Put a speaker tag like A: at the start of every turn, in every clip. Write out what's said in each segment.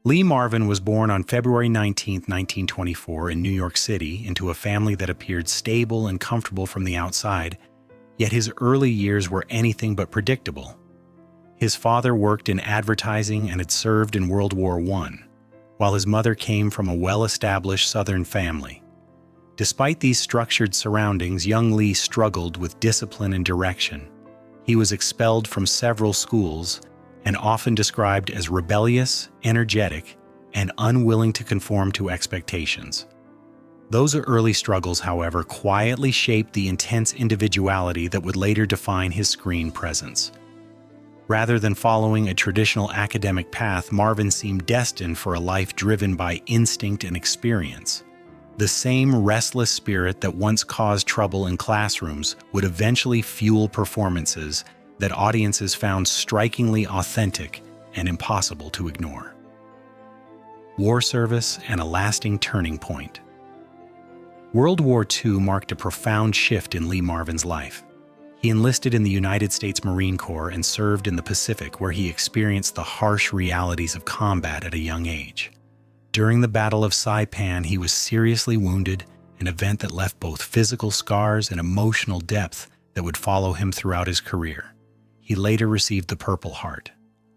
A: Lee Marvin was born on February 19, 1924 in New York City into a family that appeared stable and comfortable from the outside, yet his early years were anything but predictable. His father worked in advertising and had served in World War I, while his mother came from a well-established Southern family. Despite these structured surroundings, young Lee struggled with discipline and direction. He was expelled from several schools and often described as rebellious, energetic, and unwilling to conform to expectations. Those early struggles, however, quietly shaped the intense individuality that would later define his screen presence. Rather than following a traditional academic path, Marvin seemed destined for a life driven by instinct and experience. The same restless spirit that once caused trouble in classrooms would eventually fuel performances that audiences found strikingly authentic and impossible to ignore. War service and a lasting turning point. World War II marked a profound shift in Lee Marvin's life. He enlisted in the United States Marine Corps and served in the Pacific, where he experienced the harsh realities of combat at a young age. During the Battle of Saipan, he was seriously wounded, an event that left both physical scars and emotional depth that would follow him throughout his career. He later received the Purple Heart,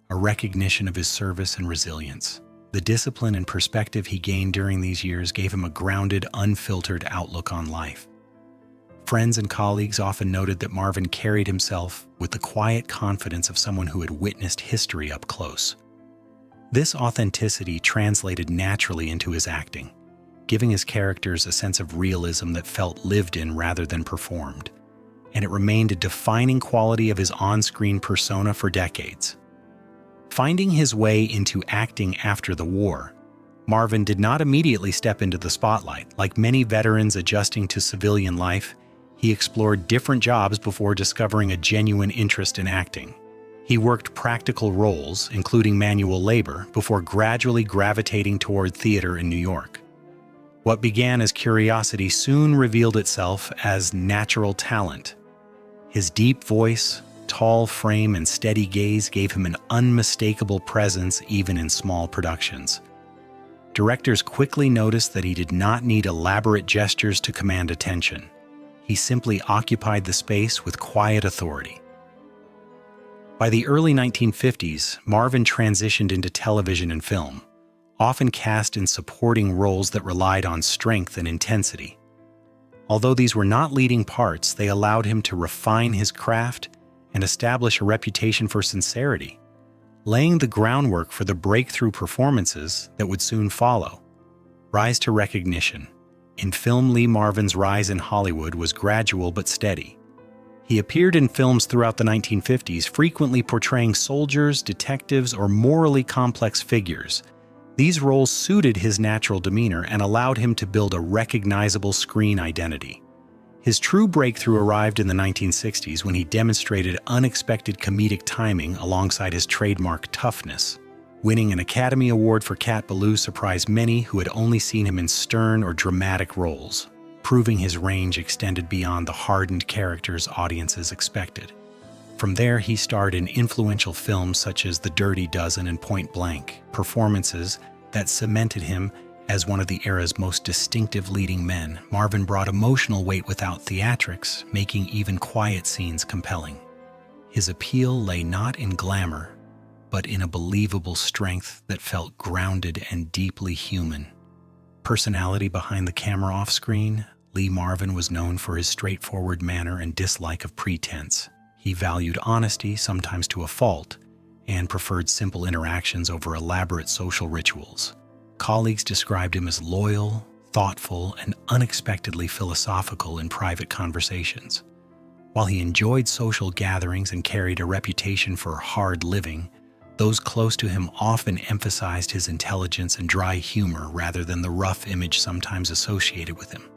A: a recognition of his service and resilience. The discipline and perspective he gained during these years gave him a grounded, unfiltered outlook on life. Friends and colleagues often noted that Marvin carried himself with the quiet confidence of someone who had witnessed history up close. This authenticity translated naturally into his acting, giving his characters a sense of realism that felt lived in rather than performed, and it remained a defining quality of his on-screen persona for decades. Finding his way into acting after the war, Marvin did not immediately step into the spotlight. Like many veterans adjusting to civilian life, he explored different jobs before discovering a genuine interest in acting. He worked practical roles, including manual labor, before gradually gravitating toward theater in New York. What began as curiosity soon revealed itself as natural talent. His deep voice, tall frame, and steady gaze gave him an unmistakable presence even in small productions. Directors quickly noticed that he did not need elaborate gestures to command attention. He simply occupied the space with quiet authority. By the early 1950s, Marvin transitioned into television and film, often cast in supporting roles that relied on strength and intensity. Although these were not leading parts, they allowed him to refine his craft and establish a reputation for sincerity, laying the groundwork for the breakthrough performances that would soon follow. Rise to recognition. In film, Lee Marvin's rise in Hollywood was gradual but steady. He appeared in films throughout the 1950s, frequently portraying soldiers, detectives, or morally complex figures. These roles suited his natural demeanor and allowed him to build a recognizable screen identity. His true breakthrough arrived in the 1960s when he demonstrated unexpected comedic timing alongside his trademark toughness. Winning an Academy Award for Cat Ballou surprised many who had only seen him in stern or dramatic roles, proving his range extended beyond the hardened characters audiences expected. From there, he starred in influential films such as The Dirty Dozen and Point Blank, performances that cemented him as one of the era's most distinctive leading men. Marvin brought emotional weight without theatrics, making even quiet scenes compelling. His appeal lay not in glamour, but in a believable strength that felt grounded and deeply human. Personality behind the camera off-screen, Lee Marvin was known for his straightforward manner and dislike of pretense. He valued honesty, sometimes to a fault, and preferred simple interactions over elaborate social rituals. Colleagues described him as loyal, thoughtful, and unexpectedly philosophical in private conversations. While he enjoyed social gatherings and carried a reputation for hard living, those close to him often emphasized his intelligence and dry humor rather than the rough image sometimes associated with him.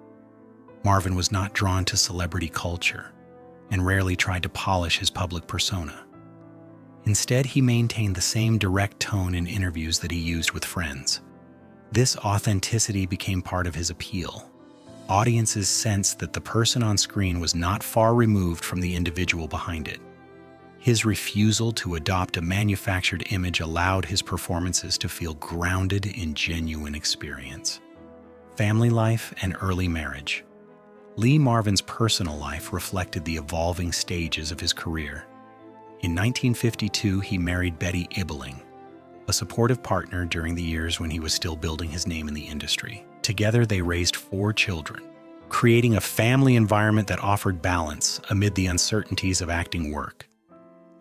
A: Marvin was not drawn to celebrity culture and rarely tried to polish his public persona. Instead, he maintained the same direct tone in interviews that he used with friends. This authenticity became part of his appeal. Audiences sensed that the person on screen was not far removed from the individual behind it. His refusal to adopt a manufactured image allowed his performances to feel grounded in genuine experience. Family life and early marriage. Lee Marvin's personal life reflected the evolving stages of his career. In 1952, he married Betty Ibling, a supportive partner during the years when he was still building his name in the industry. Together, they raised 4 children, creating a family environment that offered balance amid the uncertainties of acting work.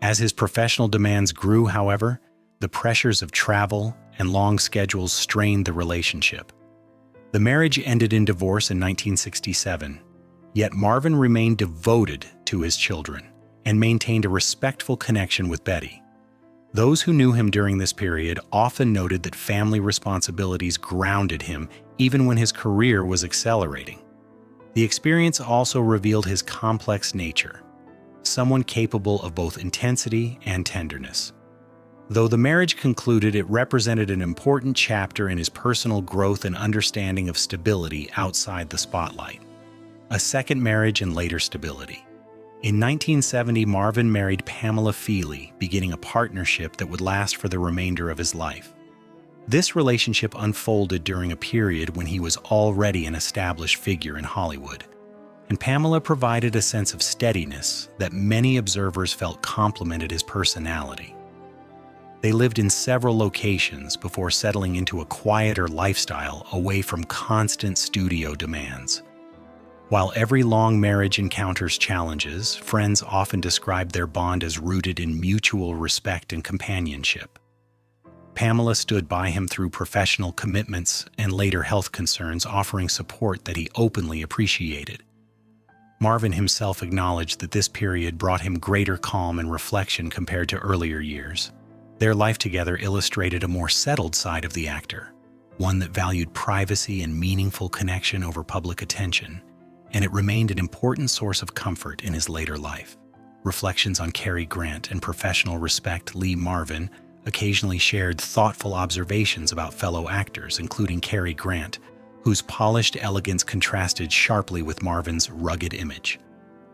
A: As his professional demands grew, however, the pressures of travel and long schedules strained the relationship. The marriage ended in divorce in 1967, yet Marvin remained devoted to his children and maintained a respectful connection with Betty. Those who knew him during this period often noted that family responsibilities grounded him even when his career was accelerating. The experience also revealed his complex nature, someone capable of both intensity and tenderness. Though the marriage concluded, it represented an important chapter in his personal growth and understanding of stability outside the spotlight. A second marriage and later stability. In 1970, Marvin married Pamela Feely, beginning a partnership that would last for the remainder of his life. This relationship unfolded during a period when he was already an established figure in Hollywood, and Pamela provided a sense of steadiness that many observers felt complemented his personality. They lived in several locations before settling into a quieter lifestyle away from constant studio demands. While every long marriage encounters challenges, friends often describe their bond as rooted in mutual respect and companionship. Pamela stood by him through professional commitments and later health concerns, offering support that he openly appreciated. Marvin himself acknowledged that this period brought him greater calm and reflection compared to earlier years. Their life together illustrated a more settled side of the actor, one that valued privacy and meaningful connection over public attention, and it remained an important source of comfort in his later life. Reflections on Cary Grant and professional respect. Lee Marvin occasionally shared thoughtful observations about fellow actors, including Cary Grant, whose polished elegance contrasted sharply with Marvin's rugged image.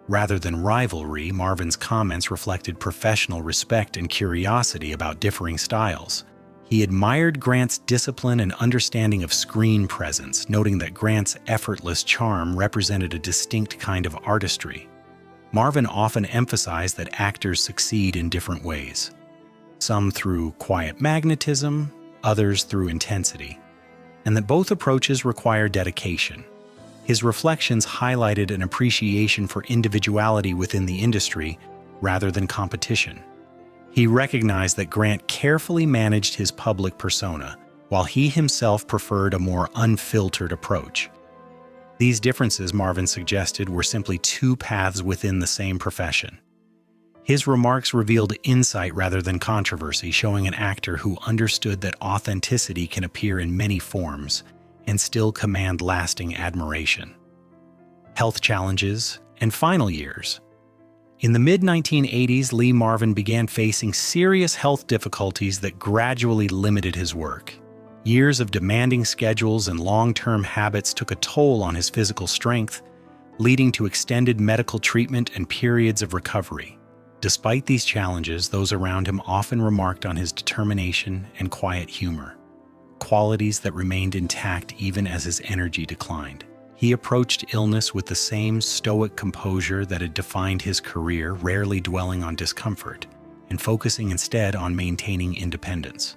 A: Rather than rivalry, Marvin's comments reflected professional respect and curiosity about differing styles. He admired Grant's discipline and understanding of screen presence, noting that Grant's effortless charm represented a distinct kind of artistry. Marvin often emphasized that actors succeed in different ways, some through quiet magnetism, others through intensity, and that both approaches require dedication. His reflections highlighted an appreciation for individuality within the industry rather than competition. He recognized that Grant carefully managed his public persona, while he himself preferred a more unfiltered approach. These differences, Marvin suggested, were simply 2 paths within the same profession. His remarks revealed insight rather than controversy, showing an actor who understood that authenticity can appear in many forms and still command lasting admiration. Health challenges and final years. In the mid-1980s, Lee Marvin began facing serious health difficulties that gradually limited his work. Years of demanding schedules and long-term habits took a toll on his physical strength, leading to extended medical treatment and periods of recovery. Despite these challenges, those around him often remarked on his determination and quiet humor, qualities that remained intact even as his energy declined. He approached illness with the same stoic composure that had defined his career, rarely dwelling on discomfort, and focusing instead on maintaining independence.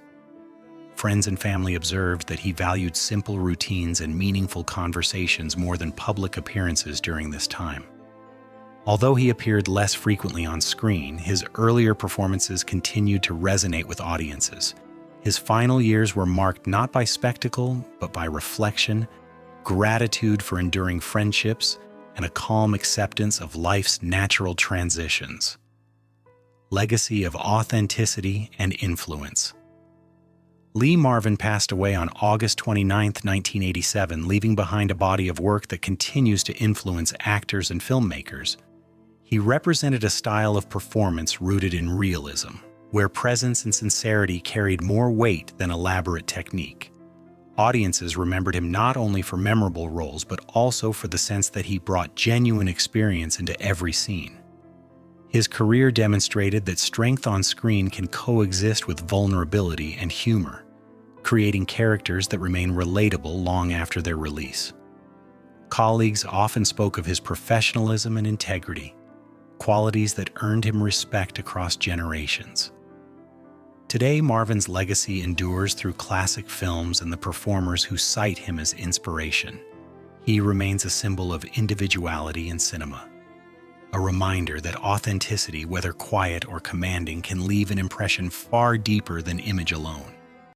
A: Friends and family observed that he valued simple routines and meaningful conversations more than public appearances during this time. Although he appeared less frequently on screen, his earlier performances continued to resonate with audiences. His final years were marked not by spectacle, but by reflection, gratitude for enduring friendships, and a calm acceptance of life's natural transitions. Legacy of authenticity and influence. Lee Marvin passed away on August 29, 1987, leaving behind a body of work that continues to influence actors and filmmakers. He represented a style of performance rooted in realism, where presence and sincerity carried more weight than elaborate technique. Audiences remembered him not only for memorable roles, but also for the sense that he brought genuine experience into every scene. His career demonstrated that strength on screen can coexist with vulnerability and humor, creating characters that remain relatable long after their release. Colleagues often spoke of his professionalism and integrity, qualities that earned him respect across generations. Today, Marvin's legacy endures through classic films and the performers who cite him as inspiration. He remains a symbol of individuality in cinema, a reminder that authenticity, whether quiet or commanding, can leave an impression far deeper than image alone.